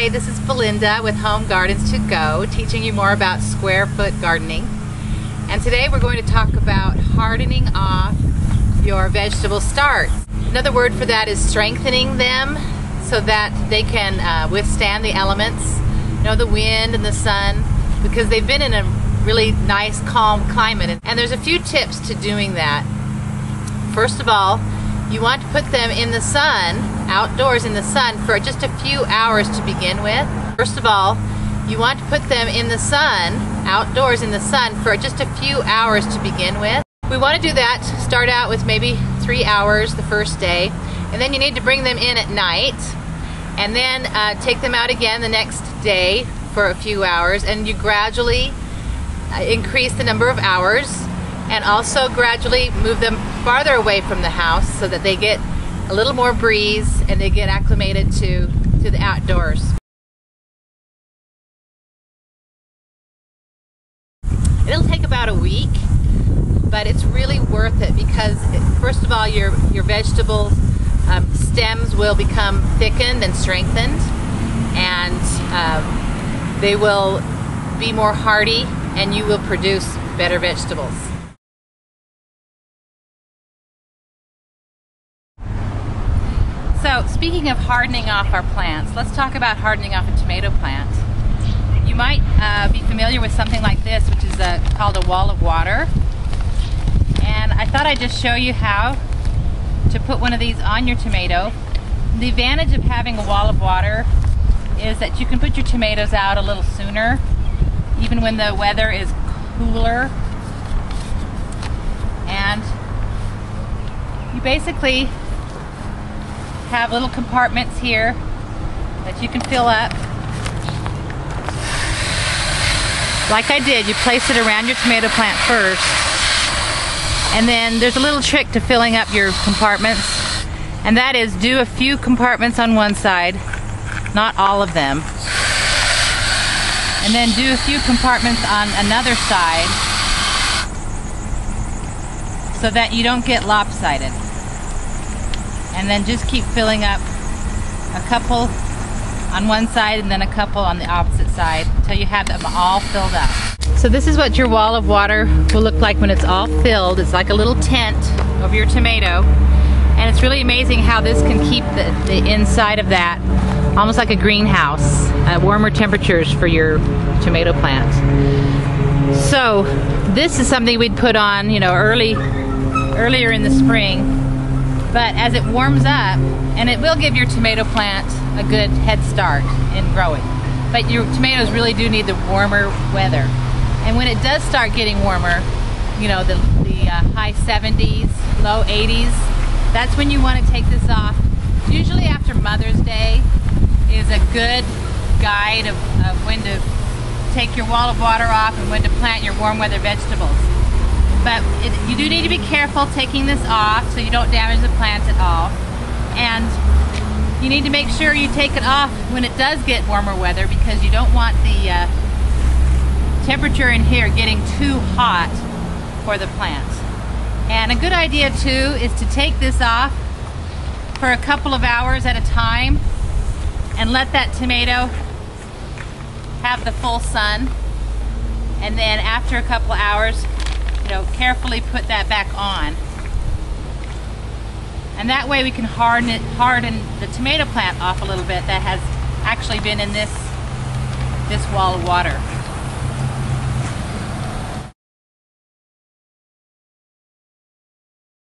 Hi, this is Belinda with Home Gardens to Go, teaching you more about square foot gardening. And today we're going to talk about hardening off your vegetable starts. Another word for that is strengthening them so that they can withstand the elements, the wind and the sun, because they've been in a really nice, calm climate. And there's a few tips to doing that. First of all, you want to put them in the sun, outdoors in the sun, for just a few hours to begin with. First of all, you want to put them in the sun, outdoors in the sun, for just a few hours to begin with. We want to do that, start out with maybe 3 hours the first day, and then you need to bring them in at night, and then take them out again the next day for a few hours, and you gradually increase the number of hours, and also gradually move them farther away from the house so that they get a little more breeze and they get acclimated to the outdoors. It'll take about a week, but it's really worth it because first of all, your vegetable stems will become thickened and strengthened, and they will be more hardy, and you will produce better vegetables. So speaking of hardening off our plants, let's talk about hardening off a tomato plant. You might be familiar with something like this, which is called a wall of water. And I thought I'd just show you how to put one of these on your tomato. The advantage of having a wall of water is that you can put your tomatoes out a little sooner, even when the weather is cooler. And you basically have little compartments here that you can fill up. Like I did, you place it around your tomato plant first, and then there's a little trick to filling up your compartments, and that is do a few compartments on one side, not all of them, and then do a few compartments on another side so that you don't get lopsided. And then just keep filling up a couple on one side and then a couple on the opposite side until you have them all filled up. So this is what your wall of water will look like when it's all filled. It's like a little tent over your tomato, and it's really amazing how this can keep the inside of that almost like a greenhouse, warmer temperatures for your tomato plant. So this is something we'd put on earlier in the spring. But as it warms up, and it will give your tomato plant a good head start in growing. But your tomatoes really do need the warmer weather. And when it does start getting warmer, the high 70s, low 80s, that's when you want to take this off. Usually after Mother's Day is a good guide of when to take your wall of water off and when to plant your warm weather vegetables. But you do need to be careful taking this off so you don't damage the plants at all. And you need to make sure you take it off when it does get warmer weather, because you don't want the temperature in here getting too hot for the plants. And a good idea too is to take this off for a couple of hours at a time and let that tomato have the full sun. And then after a couple of hours, carefully put that back on. And that way we can harden the tomato plant off a little bit that has actually been in this wall of water.